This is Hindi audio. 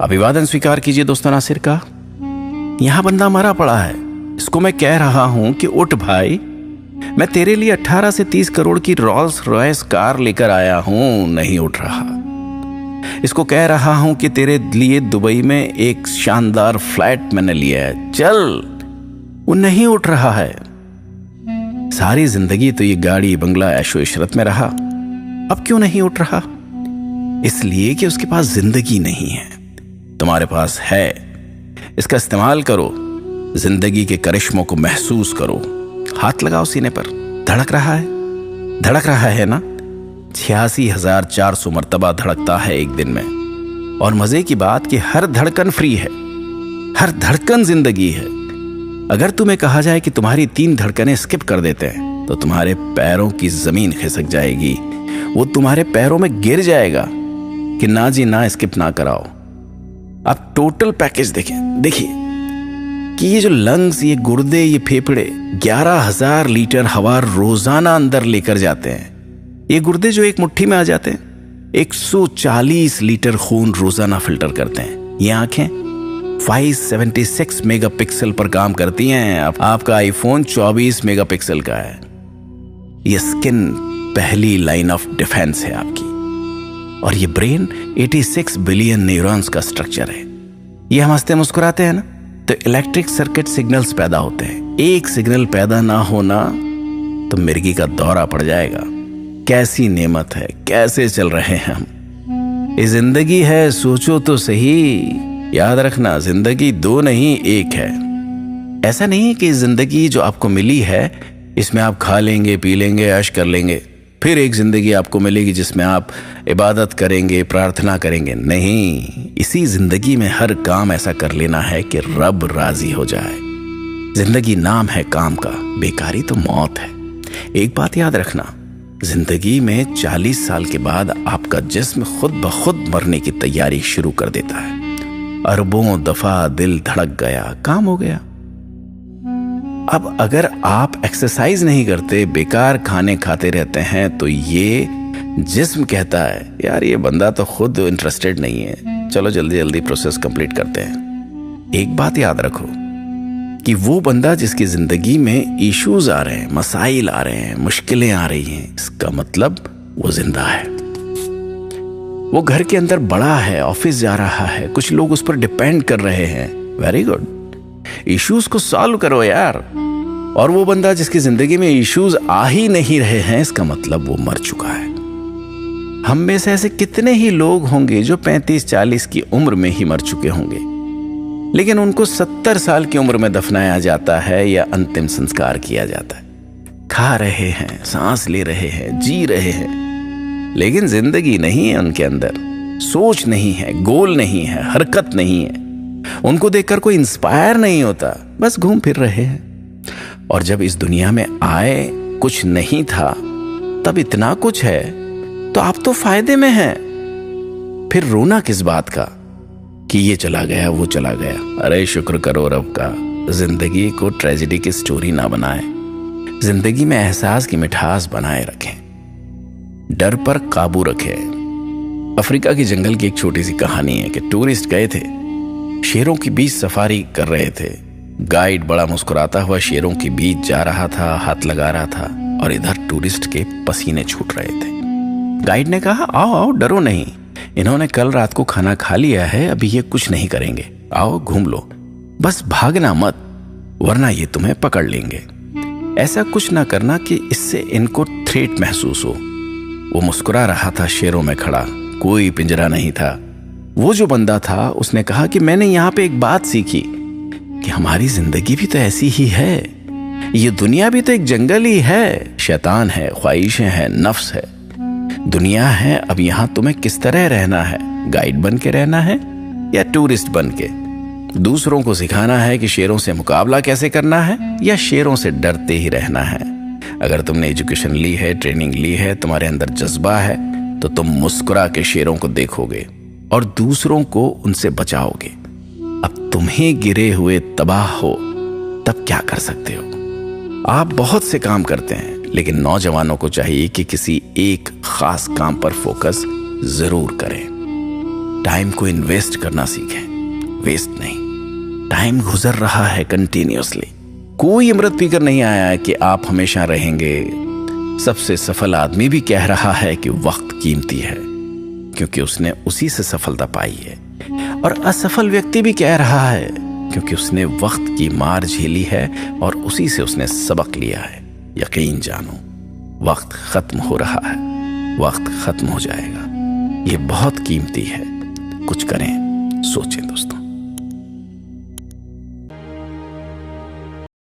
अभिवादन स्वीकार कीजिए दोस्तों नासिर का। यहां बंदा मरा पड़ा है, इसको मैं कह रहा हूं कि उठ भाई, मैं तेरे लिए 18 से 30 करोड़ की रोल्स रॉयस कार लेकर आया हूं, नहीं उठ रहा। इसको कह रहा हूं कि तेरे लिए दुबई में एक शानदार फ्लैट मैंने लिया है, चल, वो नहीं उठ रहा है। सारी जिंदगी तो ये गाड़ी बंगला ऐशो इशरत में रहा, अब क्यों नहीं उठ रहा? इसलिए कि उसके पास जिंदगी नहीं है, तुम्हारे पास है। इसका इस्तेमाल करो, जिंदगी के करिश्मों को महसूस करो। हाथ लगाओ सीने पर, धड़क रहा है, धड़क रहा है ना? 86,400 मर्तबा धड़कता है एक दिन में। और मजे की बात कि हर धड़कन फ्री है, हर धड़कन जिंदगी है। अगर तुम्हें कहा जाए कि तुम्हारी 3 धड़कनें स्किप कर देते हैं तो तुम्हारे पैरों की जमीन खिसक जाएगी, वो तुम्हारे पैरों में गिर जाएगा कि ना जी ना, स्किप ना कराओ। आप टोटल पैकेज देखिए कि ये जो लंग्स, ये गुर्दे, ये फेफड़े 11,000 लीटर हवा रोजाना अंदर लेकर जाते हैं। ये गुर्दे जो एक मुट्ठी में आ जाते हैं, 140 लीटर खून रोजाना फिल्टर करते हैं। ये आंखें 576 मेगापिक्सल पर काम करती हैं। आपका आईफोन 24 मेगापिक्सल का है। ये स्किन पहली लाइन ऑफ डिफेंस है आपकी। और ये ब्रेन 86 बिलियन न्यूरॉन्स का स्ट्रक्चर है। ये हम हंसते मुस्कुराते हैं ना, तो इलेक्ट्रिक सर्किट सिग्नल्स पैदा होते हैं। एक सिग्नल पैदा ना होना तो मिर्गी का दौरा पड़ जाएगा। कैसी नेमत है, कैसे चल रहे हैं हम। ये जिंदगी है, सोचो तो सही। याद रखना, जिंदगी 2 नहीं 1 है। ऐसा नहीं कि जिंदगी जो आपको मिली है इसमें आप खा लेंगे, पी लेंगे, ऐश कर लेंगे, फिर एक जिंदगी आपको मिलेगी जिसमें आप इबादत करेंगे, प्रार्थना करेंगे। नहीं, इसी जिंदगी में हर काम ऐसा कर लेना है कि रब राजी हो जाए। जिंदगी नाम है काम का, बेकारी तो मौत है। एक बात याद रखना, जिंदगी में 40 साल के बाद आपका जिस्म खुद ब खुद मरने की तैयारी शुरू कर देता है। अरबों दफा दिल धड़क गया, काम हो गया। अब अगर आप एक्सरसाइज नहीं करते, बेकार खाने खाते रहते हैं, तो ये जिस्म कहता है यार ये बंदा तो खुद इंटरेस्टेड नहीं है, चलो जल्दी जल्दी प्रोसेस कंप्लीट करते हैं। एक बात याद रखो कि वो बंदा जिसकी जिंदगी में इश्यूज आ रहे हैं, मसाइल आ रहे हैं, मुश्किलें आ रही हैं, इसका मतलब वो जिंदा है। वो घर के अंदर बड़ा है, ऑफिस जा रहा है, कुछ लोग उस पर डिपेंड कर रहे हैं। वेरी गुड, इश्यूज को सॉल्व करो यार। और वो बंदा जिसकी जिंदगी में इश्यूज आ ही नहीं रहे हैं, इसका मतलब वो मर चुका है। हम में से ऐसे कितने ही लोग होंगे जो 35-40 की उम्र में ही मर चुके होंगे, लेकिन उनको 70 साल की उम्र में दफनाया जाता है या अंतिम संस्कार किया जाता है। खा रहे हैं, सांस ले रहे हैं, जी रहे हैं, लेकिन जिंदगी नहीं है उनके अंदर, सोच नहीं है, गोल नहीं है, हरकत नहीं है। उनको देखकर कोई इंस्पायर नहीं होता, बस घूम फिर रहे हैं। और जब इस दुनिया में आए कुछ नहीं था, तब इतना कुछ है, तो आप तो फायदे में हैं। फिर रोना किस बात का कि ये चला गया, वो चला गया। अरे शुक्र करो रब का, जिंदगी को ट्रेजेडी की स्टोरी ना बनाए। जिंदगी में एहसास की मिठास बनाए रखें, डर पर काबू रखें। अफ्रीका की जंगल की एक छोटी सी कहानी है कि टूरिस्ट गए थे, शेरों के बीच सफारी कर रहे थे। गाइड बड़ा मुस्कुराता हुआ शेरों के बीच जा रहा था, हाथ लगा रहा था, और इधर टूरिस्ट के पसीने छूट रहे थे। गाइड ने कहा, आओ आओ, डरो नहीं, इन्होंने कल रात को खाना खा लिया है, अभी ये कुछ नहीं करेंगे, आओ घूम लो, बस भागना मत, वरना ये तुम्हें पकड़ लेंगे। ऐसा कुछ ना करना कि इससे इनको थ्रेट महसूस हो। वो मुस्कुरा रहा था शेरों में खड़ा, कोई पिंजरा नहीं था। वो जो बंदा था उसने कहा कि मैंने यहाँ पे एक बात सीखी कि हमारी जिंदगी भी तो ऐसी ही है, ये दुनिया भी तो एक जंगल ही है। शैतान है, ख्वाहिशें हैं, नफ्स है, दुनिया है। अब यहाँ तुम्हें किस तरह रहना है, गाइड बन के रहना है या टूरिस्ट बन के? दूसरों को सिखाना है कि शेरों से मुकाबला कैसे करना है या शेरों से डरते ही रहना है। अगर तुमने एजुकेशन ली है, ट्रेनिंग ली है, तुम्हारे अंदर जज्बा है, तो तुम मुस्कुरा के शेरों को देखोगे और दूसरों को उनसे बचाओगे। अब तुम्हें गिरे हुए तबाह हो तब क्या कर सकते हो? आप बहुत से काम करते हैं, लेकिन नौजवानों को चाहिए कि किसी एक खास काम पर फोकस जरूर करें। टाइम को इन्वेस्ट करना सीखें, वेस्ट नहीं। टाइम गुजर रहा है कंटिन्यूअसली। कोई अमृत पीकर नहीं आया है कि आप हमेशा रहेंगे। सबसे सफल आदमी भी कह रहा है कि वक्त कीमती है, क्योंकि उसने उसी से सफलता पाई है। और असफल व्यक्ति भी कह रहा है, क्योंकि उसने वक्त की मार झेली है और उसी से उसने सबक लिया है। यकीन जानो, वक्त खत्म हो रहा है, वक्त खत्म हो जाएगा। ये बहुत कीमती है। कुछ करें, सोचें दोस्तों।